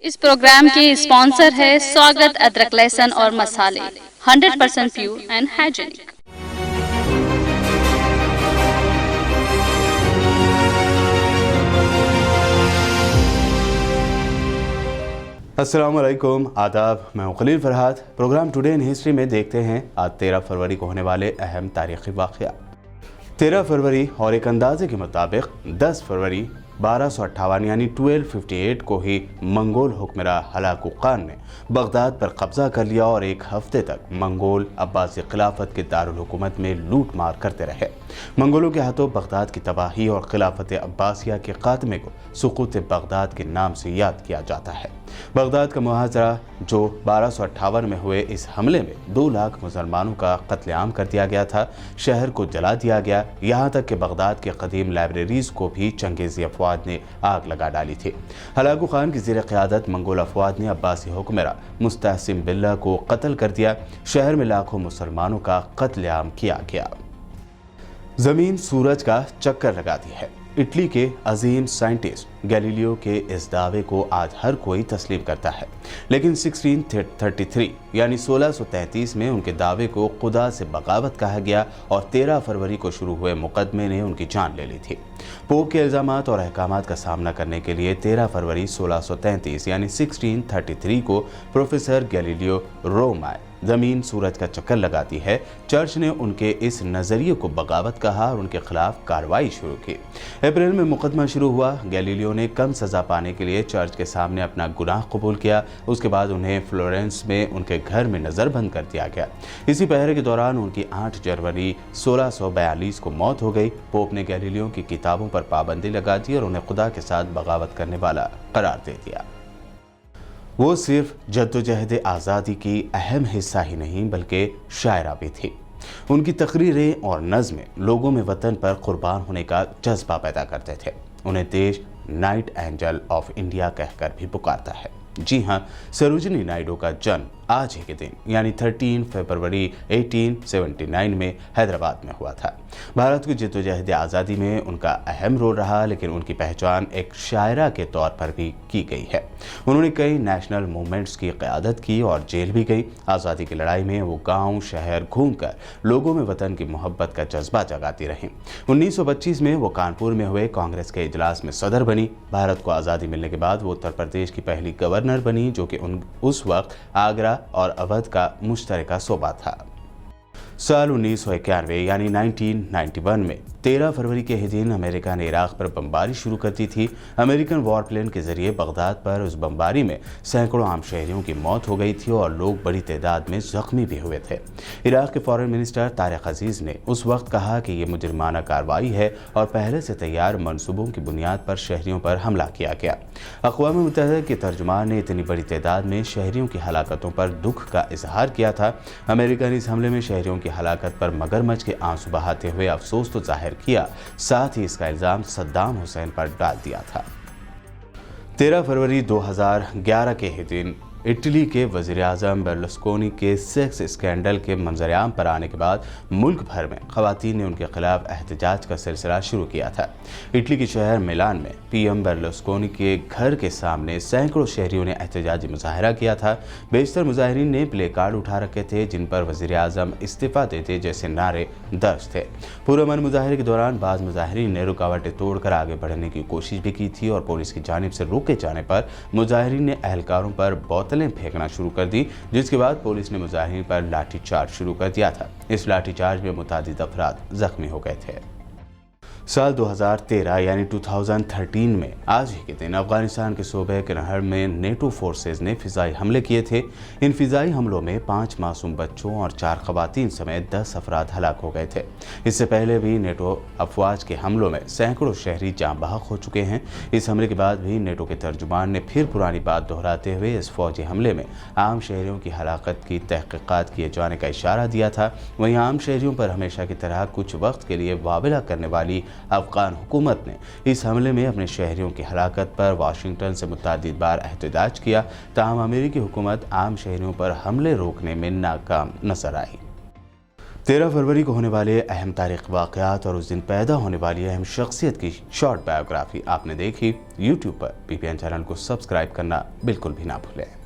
اس programme کے sponsor ہے سواگت ادرک لہسن اور مسالے 100% پیور اینڈ ہائیجینک۔ السلام علیکم، آداب، میں ہوں Khalil Farhat. Program today in history میں دیکھتے ہیں آج 13 فروری کو ہونے والے اہم تاریخی واقعات۔ 13 فروری اور ایک اندازے کے مطابق 10 فروری 1258 یعنی 1258 کو ہی منگول حکمراں ہلاکو خان نے بغداد پر قبضہ کر لیا اور ایک ہفتے تک منگول عباسی خلافت کے دارالحکومت میں لوٹ مار کرتے رہے۔ منگولوں کے ہاتھوں بغداد کی تباہی اور خلافت عباسیہ کے خاتمے کو سقوط بغداد کے نام سے یاد کیا جاتا ہے۔ بغداد کا محاصرہ جو 1258 میں ہوئے اس حملے میں 2 لاکھ مسلمانوں کا قتل عام کر دیا گیا تھا، شہر کو جلا دیا گیا، یہاں تک کہ بغداد کے قدیم لائبریریز کو بھی چنگیزی افواج نے آگ لگا ڈالی تھی۔ ہلاکو خان کی زیر قیادت منگول افواج نے عباسی حکمراں مستحسن باللہ کو قتل کر دیا، شہر میں لاکھوں مسلمانوں کا قتل عام کیا گیا۔ زمین سورج کا چکر لگاتی ہے۔ اٹلی کے عظیم سائنٹسٹ گیلیلیو کے اس دعوے کو آج ہر کوئی تسلیم کرتا ہے، لیکن 1633 یعنی 1633 میں ان کے دعوے کو خدا سے بغاوت کہا گیا اور 13 فروری کو شروع ہوئے مقدمے نے ان کی جان لے لی تھی۔ پوپ کے الزامات اور احکامات کا سامنا کرنے کے لیے 13 فروری 1633 یعنی 1633 کو پروفیسر گیلیلیو روم آئے۔ زمین سورج کا چکر لگاتی ہے، چرچ نے ان کے اس نظریے کو بغاوت کہا اور ان کے خلاف کارروائی شروع کی۔ اپریل میں مقدمہ شروع ہوا۔ گیلیلیو نے کم سزا پانے کے لیے چرچ کے سامنے اپنا گناہ قبول کیا، اس کے بعد انہیں فلورنس میں ان کے گھر میں نظر بند کر دیا گیا۔ اسی پہرے کے دوران ان کی 8 جنوری 1642 کو موت ہو گئی۔ پوپ نے گیلیلیو کی کتابوں پر پابندی لگا دی اور انہیں خدا کے ساتھ بغاوت کرنے والا قرار دے دیا۔ وہ صرف جدوجہد آزادی کی اہم حصہ ہی نہیں بلکہ شاعرہ بھی تھی۔ ان کی تقریریں اور نظمیں لوگوں میں وطن پر قربان ہونے کا جذبہ پیدا کرتے تھے۔ انہیں دیش نائٹ اینجل آف انڈیا کہہ کر بھی پکارتا ہے۔ جی ہاں، سروجنی نائیڈو کا جنم آج ہی کے دن یعنی 13 فروری 1879 میں حیدرآباد میں ہوا تھا۔ بھارت کی جدوجہد آزادی میں ان کا اہم رول رہا، لیکن ان کی پہچان ایک شاعرہ کے طور پر بھی کی گئی ہے۔ انہوں نے کئی نیشنل موومنٹس کی قیادت کی اور جیل بھی گئی۔ آزادی کی لڑائی میں وہ گاؤں شہر گھوم کر لوگوں میں وطن کی محبت کا جذبہ جگاتی رہیں۔ 1925 میں وہ کانپور میں ہوئے کانگریس کے اجلاس میں صدر بنی۔ بھارت کو آزادی ملنے کے بعد وہ اتر پردیش کی پہلی گورنر بنی، جو کہ اس وقت آگرہ اور اودھ کا مشترکہ صوبہ تھا۔ سال 1991 یعنی 1991 میں 13 فروری کے ہی دن امریکہ نے عراق پر بمباری شروع کر دی تھی۔ امریکن وار پلین کے ذریعے بغداد پر اس بمباری میں سینکڑوں عام شہریوں کی موت ہو گئی تھی اور لوگ بڑی تعداد میں زخمی بھی ہوئے تھے۔ عراق کے فارن منسٹر طارق عزیز نے اس وقت کہا کہ یہ مجرمانہ کارروائی ہے اور پہلے سے تیار منصوبوں کی بنیاد پر شہریوں پر حملہ کیا گیا۔ اقوام متحدہ کے ترجمان نے اتنی بڑی تعداد میں شہریوں کی ہلاکتوں پر دکھ کا اظہار کیا تھا۔ امریکہ نے اس حملے میں شہریوں کی ہلاکت پر مگرمچھ کے آنسو بہاتے ہوئے افسوس تو ظاہر کیا، ساتھ ہی اس کا الزام صدام حسین پر ڈال دیا تھا۔ 13 فروری 2011 کے ہی دن اٹلی کے وزیر اعظم برلسکونی کے سیکس اسکینڈل کے منظر عام پر آنے کے بعد ملک بھر میں خواتین نے ان کے خلاف احتجاج کا سلسلہ شروع کیا تھا۔ اٹلی کے شہر میلان میں پی ایم برلسکونی کے گھر کے سامنے سینکڑوں شہریوں نے احتجاجی مظاہرہ کیا تھا۔ بیشتر مظاہرین نے پلے کارڈ اٹھا رکھے تھے جن پر وزیر اعظم استعفیٰ دیتے جیسے نعرے درج تھے۔ پرامن مظاہرے کے دوران بعض مظاہرین نے رکاوٹیں توڑ کر آگے بڑھنے کی کوشش بھی کی تھی اور پولیس کی جانب سے روکے جانے پر مظاہرین نے اہلکاروں پر بوتلیں پھینکنا شروع کر دی، جس کے بعد پولیس نے مظاہرین پر لاٹھی چارج شروع کر دیا تھا۔ اس لاٹھی چارج میں متعدد افراد زخمی ہو گئے تھے۔ سال 2013 یعنی 2013 میں آج ہی کے دن افغانستان کے صوبہ کنہر میں نیٹو فورسز نے فضائی حملے کیے تھے۔ ان فضائی حملوں میں 5 معصوم بچوں اور 4 خواتین سمیت 10 افراد ہلاک ہو گئے تھے۔ اس سے پہلے بھی نیٹو افواج کے حملوں میں سینکڑوں شہری جاں بحق ہو چکے ہیں۔ اس حملے کے بعد بھی نیٹو کے ترجمان نے پھر پرانی بات دہراتے ہوئے اس فوجی حملے میں عام شہریوں کی ہلاکت کی تحقیقات کیے جانے کا اشارہ دیا تھا۔ وہیں عام شہریوں پر ہمیشہ کی طرح کچھ وقت کے لیے واویلا کرنے والی افغان حکومت نے اس حملے میں اپنے شہریوں کی ہلاکت پر واشنگٹن سے متعدد بار احتجاج کیا، تاہم امریکی حکومت عام شہریوں پر حملے روکنے میں ناکام نظر آئی۔ 13 فروری کو ہونے والے اہم تاریخی واقعات اور اس دن پیدا ہونے والی اہم شخصیت کی شارٹ بایوگرافی آپ نے دیکھی۔ یوٹیوب پر PPN چینل کو سبسکرائب کرنا بالکل بھی نہ بھولیں۔